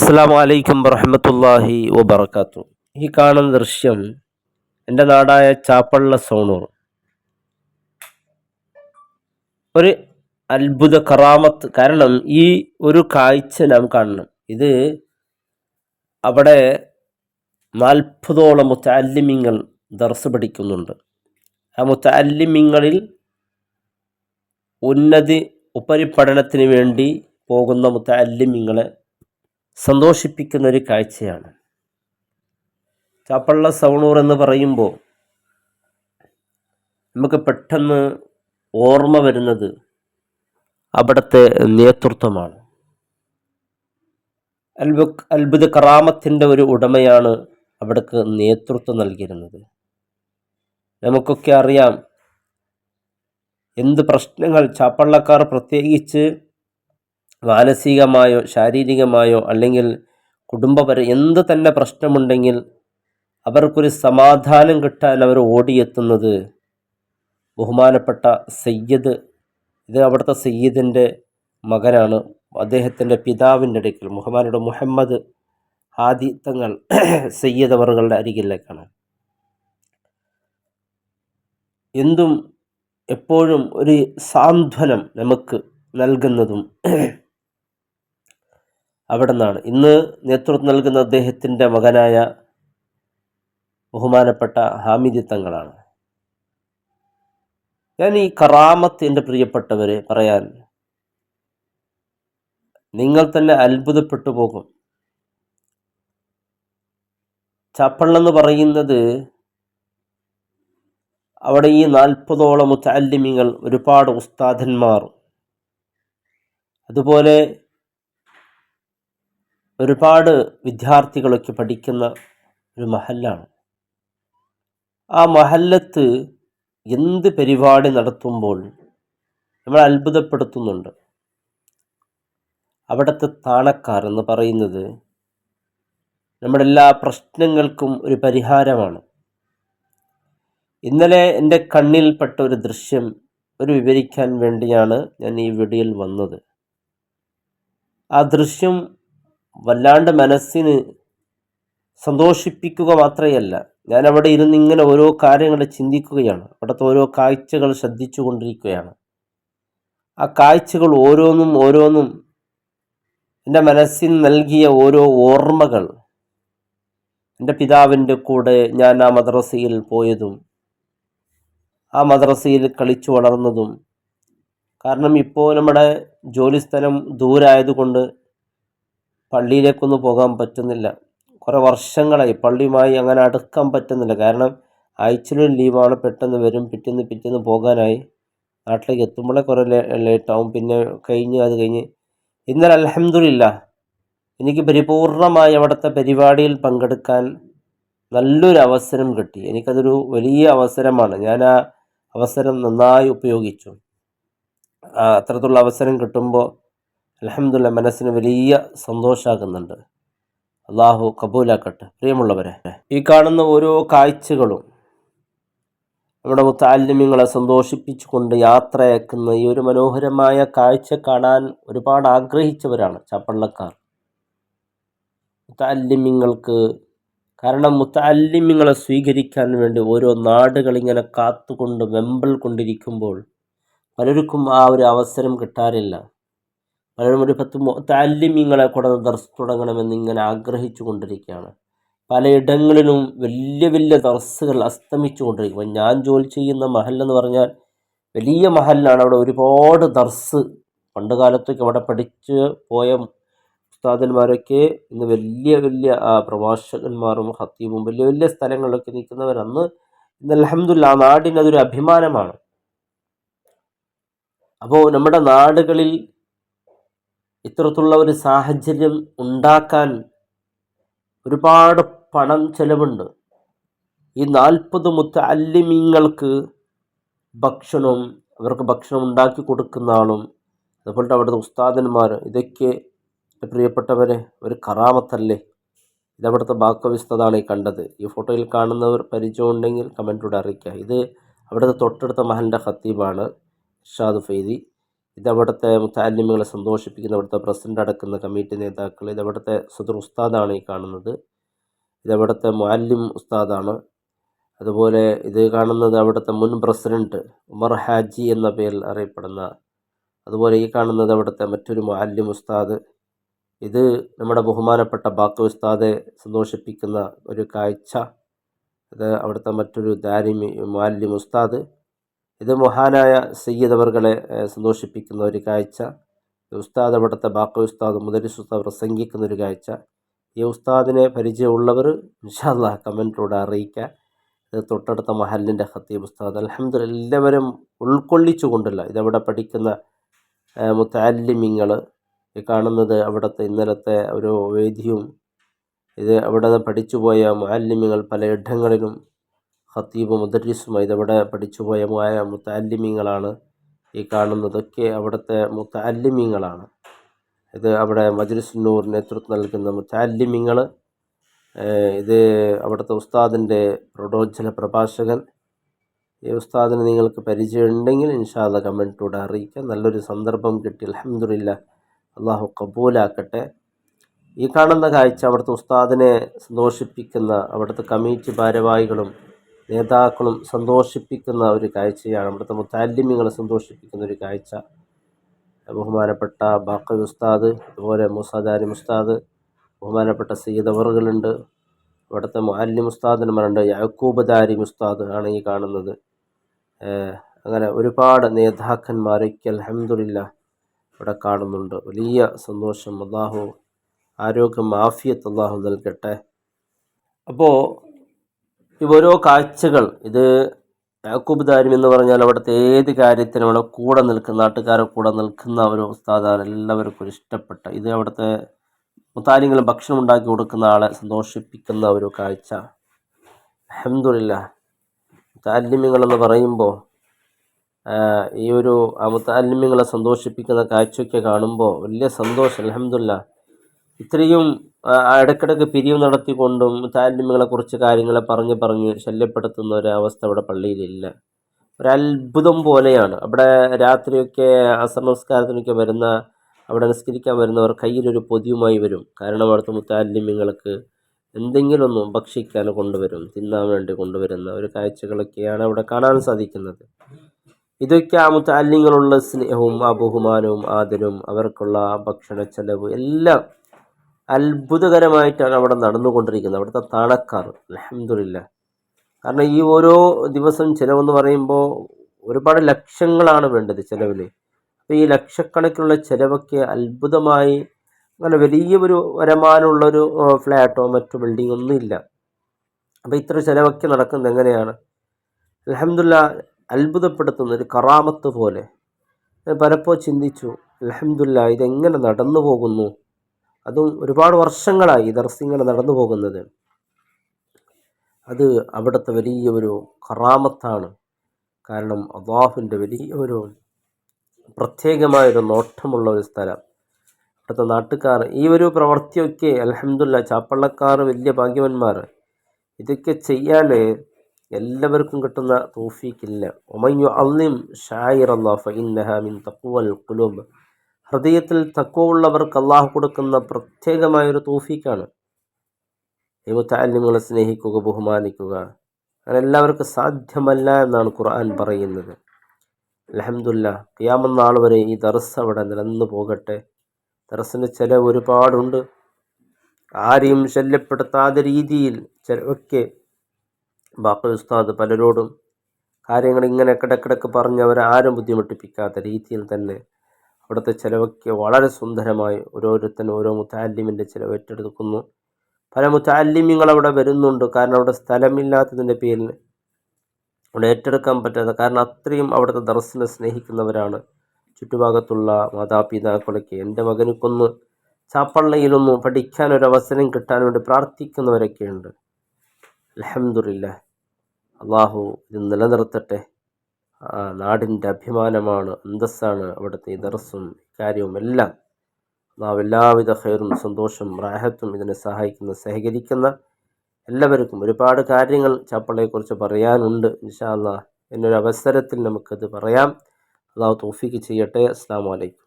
അസ്സലാമു അലൈക്കും വറഹ്മത്തുള്ളാഹി വബറകാത്തു. ഈ കാണുന്ന ദൃശ്യം എൻ്റെ നാടായ ചാപ്പള്ള സോണൂർ ഒരു അത്ഭുത കറാമത്ത്. കാരണം ഈ ഒരു കാഴ്ച നാം കാണണം. ഇത് അവിടെ 40ഓളം മുത്തഅല്ലിമീങ്ങൾ ദർസ് പഠിക്കുന്നുണ്ട്. ആ മുത്തഅല്ലിമീങ്ങളിൽ ഉന്നതി ഉപരിപഠനത്തിന് വേണ്ടി പോകുന്ന മുത്തഅല്ലിമീങ്ങളെ സന്തോഷിപ്പിക്കുന്ന ഒരു കാഴ്ചയാണ്. ചാപ്പള്ള സവണൂർ എന്ന് പറയുമ്പോൾ നമുക്ക് പെട്ടെന്ന് ഓർമ്മ വരുന്നത് അവിടുത്തെ നേതൃത്വമാണ്. അത്ഭുത കറാമത്തിൻ്റെ ഒരു ഉടമയാണ് അവിടേക്ക് നേതൃത്വം നൽകിയിരുന്നത്. നമുക്കൊക്കെ അറിയാം, എന്ത് പ്രശ്നങ്ങൾ ചാപ്പള്ളക്കാർ പ്രത്യേകിച്ച് മാനസികമായോ ശാരീരികമായോ അല്ലെങ്കിൽ എന്ത് തന്നെ പ്രശ്നമുണ്ടെങ്കിൽ അവർക്കൊരു സമാധാനം കിട്ടാൻ അവർ ഓടിയെത്തുന്നത് ബഹുമാനപ്പെട്ട സയ്യിദ്, ഇത് അവിടുത്തെ സയ്യിദിൻ്റെ മകനാണ്, അദ്ദേഹത്തിൻ്റെ പിതാവിൻ്റെ അടുക്കൽ ബഹുമാനയുടെ മുഹമ്മദ് ഹാദി തങ്ങൾ സയ്യിദ് അവറുകളുടെ അരികിലേക്കാണ്. എന്തും എപ്പോഴും ഒരു സാന്ത്വനം നമുക്ക് നൽകുന്നതും അവിടെ നിന്നാണ്. ഇന്ന് നേതൃത്വം നൽകുന്ന അദ്ദേഹത്തിൻ്റെ മകനായ ബഹുമാനപ്പെട്ട ഹാമിദി തങ്ങളാണ്. ഞാൻ ഈ കറാമത്ത് എൻ്റെ പ്രിയപ്പെട്ടവരെ പറയാൻ നിങ്ങൾ തന്നെ അത്ഭുതപ്പെട്ടു പോകും. ചാപ്പള്ളെന്ന് പറയുന്നത് അവിടെ ഈ 40ഓളം മുത്തഅല്ലിമീങ്ങൾ, ഒരുപാട് ഉസ്താദന്മാർ, അതുപോലെ ഒരുപാട് വിദ്യാർത്ഥികളൊക്കെ പഠിക്കുന്ന ഒരു മഹല്ലാണ്. ആ മഹല്ലത്ത് എന്ത് പരിപാടി നടത്തുമ്പോൾ നമ്മൾ അത്ഭുതപ്പെടുത്തുന്നുണ്ട്. അവിടുത്തെ താണക്കാർ എന്ന് പറയുന്നത് നമ്മുടെ എല്ലാ പ്രശ്നങ്ങൾക്കും ഒരു പരിഹാരമാണ്. ഇന്നലെ എൻ്റെ കണ്ണിൽപ്പെട്ട ഒരു ദൃശ്യം വിവരിക്കാൻ വേണ്ടിയാണ് ഞാൻ ഈ വീഡിയോയിൽ വന്നത്. ആ ദൃശ്യം വല്ലാണ്ട് മനസ്സിന് സന്തോഷിപ്പിക്കുക മാത്രമല്ല, ഞാൻ അവിടെ ഇരുന്ന് ഇങ്ങനെ ഓരോ കാര്യങ്ങൾ ചിന്തിക്കുകയാണ്. അവിടുത്തെ ഓരോ കാഴ്ചകൾ ശ്രദ്ധിച്ചു കൊണ്ടിരിക്കുകയാണ്. ആ കാഴ്ചകൾ ഓരോന്നും എൻ്റെ മനസ്സിന് നൽകിയ ഓരോ ഓർമ്മകൾ, എൻ്റെ പിതാവിൻ്റെ കൂടെ ഞാൻ ആ മദ്രസയിൽ പോയതും ആ മദ്രസയിൽ കളിച്ചു വളർന്നതും. കാരണം ഇപ്പോൾ നമ്മുടെ ജോലിസ്ഥലം ദൂരായതുകൊണ്ട് പള്ളിയിലേക്കൊന്നും പോകാൻ പറ്റുന്നില്ല. കുറേ വർഷങ്ങളായി പള്ളിയുമായി അങ്ങനെ അടുക്കാൻ പറ്റുന്നില്ല. കാരണം ആഴ്ചയിലും ലീവാണ്, പെട്ടെന്ന് വരും, പിറ്റേന്ന് പോകാനായി നാട്ടിലേക്ക് എത്തുമ്പോഴേ കുറേ ലേറ്റാവും. പിന്നെ അത് കഴിഞ്ഞ് ഇന്നലെ അൽഹംദുലില്ലാഹ് എനിക്ക് പരിപൂർണമായി അവിടുത്തെ പരിപാടിയിൽ പങ്കെടുക്കാൻ നല്ലൊരു അവസരം കിട്ടി. എനിക്കതൊരു വലിയ അവസരമാണ്. ഞാൻ ആ അവസരം നന്നായി ഉപയോഗിച്ചു. അത്തരത്തിലുള്ള അവസരം കിട്ടുമ്പോൾ അൽഹംദുലില്ലാഹ് മനസ്സിന് വലിയ സന്തോഷമാകുന്നുണ്ട്. അള്ളാഹു കബൂലാക്കട്ടെ. പ്രിയമുള്ളവരെ, ഈ കാണുന്ന ഓരോ കാഴ്ചകളും നമ്മുടെ മുത്തഅല്ലിമീങ്ങളെ സന്തോഷിപ്പിച്ചുകൊണ്ട് യാത്രയാക്കുന്ന ഈ ഒരു മനോഹരമായ കാഴ്ച കാണാൻ ഒരുപാട് ആഗ്രഹിച്ചവരാണ് ചാപ്പള്ളക്കാർ. മുത്തഅല്ലിമീങ്ങൾക്ക്, കാരണം മുത്തഅല്ലിമീങ്ങളെ സ്വീകരിക്കാൻ വേണ്ടി ഓരോ നാടുകളിങ്ങനെ കാത്തുകൊണ്ട് വെമ്പൽ കൊണ്ടിരിക്കുമ്പോൾ പലർക്കും ആ ഒരു അവസരം കിട്ടാറില്ല. പലരും ഒരു 10 മുത്തഅല്ലിമീങ്ങളെ കൂടെ ദർസ് തുടങ്ങണമെന്നിങ്ങനെ ആഗ്രഹിച്ചു കൊണ്ടിരിക്കുകയാണ്. പലയിടങ്ങളിലും വലിയ വലിയ ദർസുകൾ അസ്തമിച്ചു കൊണ്ടിരിക്കും. ഞാൻ ജോലി ചെയ്യുന്ന മഹല്ലെന്ന് പറഞ്ഞാൽ വലിയ മഹല്ലാണ്. അവിടെ ഒരുപാട് ദർസ്, പണ്ട് കാലത്തൊക്കെ അവിടെ പഠിച്ച് പോയ ഉസ്താദന്മാരൊക്കെ ഇന്ന് വലിയ വലിയ പ്രഭാഷകന്മാരും ഖത്തീബും വലിയ വലിയ സ്ഥലങ്ങളിലൊക്കെ നിൽക്കുന്നവരന്ന്. ഇന്ന് അൽഹംദുലില്ലാഹ് ആ നാടിനതൊരു അഭിമാനമാണ്. അപ്പോൾ നമ്മുടെ നാടുകളിൽ ഇത്തരത്തിലുള്ള ഒരു സാഹചര്യം ഉണ്ടാക്കാൻ ഒരുപാട് പണം ചെലവുണ്ട്. ഈ 40 മുത്തഅല്ലിമീങ്ങൾക്ക് അവർക്ക് ഭക്ഷണം ഉണ്ടാക്കി കൊടുക്കുന്ന ആളും അതുപോലെ അവിടുത്തെ ഉസ്താദന്മാർ, ഇതൊക്കെ പ്രിയപ്പെട്ടവരെ ഒരു കറാമത്തല്ലേ? ഇതവിടുത്തെ ബാക്കവിസ്തതാണ് ഈ കണ്ടത്. ഈ ഫോട്ടോയിൽ കാണുന്നവർ പരിചയമുണ്ടെങ്കിൽ കമൻറ്റിലൂടെ അറിയിക്കുക. ഇത് അവിടുത്തെ തൊട്ടടുത്ത മഹലിൻ്റെ ഖത്തീബാണ് ഇർഷാദ് ഫൈദി. ഇതവിടുത്തെ മുത്തഅല്ലിമുകളെ സന്തോഷിപ്പിക്കുന്ന അവിടുത്തെ പ്രസിഡന്റ് അടക്കുന്ന കമ്മിറ്റി നേതാക്കൾ. ഇതവിടുത്തെ സദർ ഉസ്താദാണ് ഈ കാണുന്നത്. ഇതവിടുത്തെ മുഅല്ലിം ഉസ്താദാണ്. അതുപോലെ ഇത് കാണുന്നത് അവിടുത്തെ മുൻ പ്രസിഡന്റ് ഉമർ ഹാജി എന്ന പേരിൽ അറിയപ്പെടുന്ന. അതുപോലെ ഈ കാണുന്നത് അവിടുത്തെ മറ്റൊരു മുഅല്ലിം ഉസ്താദ്. ഇത് നമ്മുടെ ബഹുമാനപ്പെട്ട ബാക്കി ഉസ്താദെ സന്തോഷിപ്പിക്കുന്ന ഒരു കാഴ്ച. ഇത് അവിടുത്തെ മറ്റൊരു ദാരിമി മുഅല്ലിം ഉസ്താദ്. ഇത് മഹാനായ സയ്യിദ് അവർകളെ സന്തോഷിപ്പിക്കുന്ന ഒരു കാഴ്ച. ഉസ്താദ് അവിടുത്തെ ബാക്കി ഉസ്താദ് മുദരിസ് ഉസ്താദ് പ്രസംഗിക്കുന്ന ഒരു കാഴ്ച. ഈ ഉസ്താദിനെ പരിചയമുള്ളവർ ഇൻഷാ അല്ലാഹ് കമൻറ്റിലൂടെ അറിയിക്കുക. ഇത് തൊട്ടടുത്ത മഹല്ലിൻ്റെ ഖത്തീബ് ഉസ്താദ്. അൽഹംദുലില്ലാഹ് എല്ലാവരും ഉൾക്കൊള്ളിച്ചു കൊണ്ടല്ല ഇതവിടെ പഠിക്കുന്ന മുത്തഅല്ലിമീങ്ങൾ. ഈ കാണുന്നത് അവിടുത്തെ ഇന്നലത്തെ ഒരു വേദിയും. ഇത് അവിടെ പഠിച്ചുപോയ മുഅല്ലിമീങ്ങൾ പലയിടങ്ങളിലും ഖത്തീബ് മുദരിസുമായി ഇതവിടെ പഠിച്ചുപോയ മുത്തഅല്ലിമീങ്ങളാണ്. ഈ കാണുന്നതൊക്കെ അവിടുത്തെ മുത്തഅല്ലിമീങ്ങളാണ്. ഇത് അവിടെ മജ്ലിസ് നൂർ നേതൃത്വം നൽകുന്ന മുത്തഅല്ലിമീങ്ങൾ. ഇത് അവിടുത്തെ ഉസ്താദിൻ്റെ പ്രൗഢോജ്വല പ്രഭാഷകൻ. ഈ ഉസ്താദിന് നിങ്ങൾക്ക് പരിചയമുണ്ടെങ്കിൽ ഇൻഷാ അല്ലാഹ് കമൻറ്റിലൂടെ അറിയിക്കാം. നല്ലൊരു സന്ദർഭം കിട്ടി. അൽഹംദുലില്ലാഹ്, അള്ളാഹു കബൂലാക്കട്ടെ. ഈ കാണുന്ന കാഴ്ച അവിടുത്തെ ഉസ്താദിനെ സന്തോഷിപ്പിക്കുന്ന അവിടുത്തെ കമ്മിറ്റി ഭാരവാഹികളും നേതാക്കളും സന്തോഷിപ്പിക്കുന്ന ഒരു കാഴ്ചയാണ്. അവിടുത്തെ മുത്തഅല്ലിമീങ്ങളെ സന്തോഷിപ്പിക്കുന്ന ഒരു കാഴ്ച. ബഹുമാനപ്പെട്ട ബാക്കി ഉസ്താദ്, അതുപോലെ മൂസാ ദാരിമി ഉസ്താദ്, ബഹുമാനപ്പെട്ട സയ്യിദ് അവറുകളുണ്ട്. അവിടുത്തെ മുഅല്ലിം ഉസ്താദിനുമാരുണ്ട്. യാക്കൂബ് ദാരിമി ഉസ്താദ് ആണ് ഈ കാണുന്നത്. അങ്ങനെ ഒരുപാട് നേതാക്കന്മാരൊക്കെ അൽഹംദുലില്ലാഹ് ഇവിടെ കാണുന്നുണ്ട്. വലിയ സന്തോഷം. അല്ലാഹു ആരോഗ്യം ആഫിയത്ത് അല്ലാഹു നൽകട്ടെ. അപ്പോൾ ഈ ഓരോ കാഴ്ചകൾ, ഇത് യാക്കൂബ് ദാരിമി എന്ന് പറഞ്ഞാൽ അവിടുത്തെ ഏത് കാര്യത്തിനും അവിടെ കൂടെ നിൽക്കുന്ന, നാട്ടുകാരെ കൂടെ നിൽക്കുന്ന ഒരു ഉസ്താദാണ്. എല്ലാവർക്കും ഇഷ്ടപ്പെട്ട. ഇത് അവിടുത്തെ മുത്താലിങ്ങൾ ഭക്ഷണം ഉണ്ടാക്കി കൊടുക്കുന്ന ആളെ സന്തോഷിപ്പിക്കുന്ന ഒരു കാഴ്ച. അൽഹംദുലില്ലാഹ്, മുത്തഅല്ലിമീങ്ങളെന്ന് പറയുമ്പോൾ ഈ ഒരു മുത്തഅല്ലിമീങ്ങളെ സന്തോഷിപ്പിക്കുന്ന കാഴ്ചയൊക്കെ കാണുമ്പോൾ വലിയ സന്തോഷം. അൽഹംദുലില്ലാഹ്, ഇത്രയും ഇടയ്ക്കിടയ്ക്ക് പിരിവ് നടത്തിക്കൊണ്ടും മുത്തഅല്ലിമീങ്ങളെ കുറിച്ച് കാര്യങ്ങളെ പറഞ്ഞ് ശല്യപ്പെടുത്തുന്ന ഒരവസ്ഥ അവിടെ പള്ളിയിലില്ല. ഒരത്ഭുതം പോലെയാണ്. അവിടെ രാത്രിയൊക്കെ അസർ നമസ്കാരത്തിനൊക്കെ വരുന്ന, അവിടെ നിസ്കരിക്കാൻ വരുന്നവർ കയ്യിലൊരു പൊതിയുമായി വരും. കാരണം അവിടുത്തെ മുത്തഅല്ലിമീങ്ങൾക്ക് എന്തെങ്കിലും ഒന്നും ഭക്ഷിക്കാൻ കൊണ്ടുവരും, തിന്നാൻ വേണ്ടി കൊണ്ടുവരുന്ന ഒരു കാഴ്ചകളൊക്കെയാണ് അവിടെ കാണാൻ സാധിക്കുന്നത്. ഇതൊക്കെ ആ മുത്തഅല്ലിമീങ്ങളുള്ള സ്നേഹവും ആ ബഹുമാനവും ആദരവും അവർക്കുള്ള ഭക്ഷണ ചെലവ് എല്ലാം അത്ഭുതകരമായിട്ടാണ് അവിടെ നടന്നുകൊണ്ടിരിക്കുന്നത്. അവിടുത്തെ താണക്കാർ അൽഹംദുലില്ലാഹ്. കാരണം ഈ ഓരോ ദിവസം ചിലവെന്ന് പറയുമ്പോൾ ഒരുപാട് ലക്ഷങ്ങളാണ് വേണ്ടത് ചിലവിൽ. അപ്പോൾ ഈ ലക്ഷക്കണക്കിനുള്ള ചിലവൊക്കെ അത്ഭുതമായി, അങ്ങനെ വലിയ ഒരു വരുമാനമുള്ളൊരു ഫ്ലാറ്റോ മറ്റു ബിൽഡിംഗ് ഒന്നും ഇല്ല. അപ്പോൾ ഇത്ര ചിലവൊക്കെ നടക്കുന്നത് എങ്ങനെയാണ്? അൽഹംദുലില്ലാഹ്, അത്ഭുതപ്പെടുത്തുന്ന ഒരു കറാമത്ത് പോലെ. പലപ്പോൾ ചിന്തിച്ചു, അൽഹംദുലില്ലാഹ്, ഇതെങ്ങനെ നടന്നു പോകുന്നു? അതും ഒരുപാട് വർഷങ്ങളായി ഈ ദർസ് ഇങ്ങനെ നടന്നു പോകുന്നത്. അത് അവിടുത്തെ വലിയ ഒരു കറാമത്താണ്. കാരണം അല്ലാഹുവിൻ്റെ വലിയ ഒരു പ്രത്യേകമായൊരു നോട്ടമുള്ള ഒരു സ്ഥലം. അവിടുത്തെ നാട്ടുകാർ ഈ ഒരു പ്രവൃത്തിയൊക്കെ അൽഹംദുലില്ലാഹ്, ചാപ്പള്ളക്കാർ വലിയ ഭാഗ്യവന്മാർ. ഇതൊക്കെ ചെയ്യാൻ എല്ലാവർക്കും കിട്ടുന്ന തൗഫീഖില്ല. വമൻ യുഅള്ളിം ശായിറല്ലാഹ് ഫഇന്നഹാ മിൻ തഖ്വൽ ഖുലൂബ്. ഹൃദയത്തിൽ തഖ്വ ഉള്ളവർക്ക് അള്ളാഹു കൊടുക്കുന്ന പ്രത്യേകമായൊരു തൗഫീഖാണ് ഈ മുത്തഅല്ലിമുകളെ സ്നേഹിക്കുക, ബഹുമാനിക്കുക. അങ്ങനെ എല്ലാവർക്കും സാധ്യമല്ല എന്നാണ് ഖുർആൻ പറയുന്നത്. അൽഹംദുലില്ലാഹ്, ഖിയാമത്ത് നാൾ വരെ ഈ ദർസ് അവിടെ നിലനിന്നു പോകട്ടെ. ദർസിൻ്റെ ചിലവ് ഒരുപാടുണ്ട്. ആരെയും ശല്യപ്പെടുത്താത്ത രീതിയിൽ ചിലവൊക്കെ ബാക്കി ഉസ്താദ് പലരോടും കാര്യങ്ങൾ ഇങ്ങനെ ഇടക്കിടക്ക് പറഞ്ഞ് അവരാരും ബുദ്ധിമുട്ടിപ്പിക്കാത്ത രീതിയിൽ തന്നെ അവിടുത്തെ ചിലവൊക്കെ വളരെ സുന്ദരമായി ഓരോരുത്തരും ഓരോ മുത്തഅല്ലിമിൻ്റെ ചിലവ് ഏറ്റെടുക്കുന്നു. പല മുത്തഅല്ലിമീങ്ങൾ അവിടെ വരുന്നുണ്ട്. കാരണം അവിടെ സ്ഥലമില്ലാത്തതിൻ്റെ പേരിൽ അവിടെ ഏറ്റെടുക്കാൻ പറ്റാതെ, കാരണം അത്രയും അവിടുത്തെ ദർസിനെ സ്നേഹിക്കുന്നവരാണ് ചുറ്റുഭാഗത്തുള്ള മാതാപിതാക്കളൊക്കെ. എൻ്റെ മകനക്കൊന്ന് ചാപ്പള്ളയിലൊന്ന് പഠിക്കാനൊരവസരം കിട്ടാൻ വേണ്ടി പ്രാർത്ഥിക്കുന്നവരൊക്കെയുണ്ട്. അൽഹംദുലില്ലാഹ്, അള്ളാഹു ഇത് നിലനിർത്തട്ടെ. നാടിൻ്റെ അഭിമാനമാണ്, അന്തസ്സാണ് അവിടുത്തെ ഈ ദർസും കാര്യവും എല്ലാം. അള്ളാഹു എല്ലാവിധ ഖൈറും സന്തോഷം റാഹത്തും ഇതിനെ സഹായിക്കുന്ന സഹകരിക്കുന്ന എല്ലാവർക്കും. ഒരുപാട് കാര്യങ്ങൾ ചാപ്പള്ളയെക്കുറിച്ച് പറയാനുണ്ട്. ഇൻഷാ അല്ലാഹ് എന്നൊരു അവസരത്തിൽ നമുക്കത് പറയാം. അള്ളാഹു തൗഫീക്ക് ചെയ്യട്ടെ. അസ്സലാമു അലൈക്കും.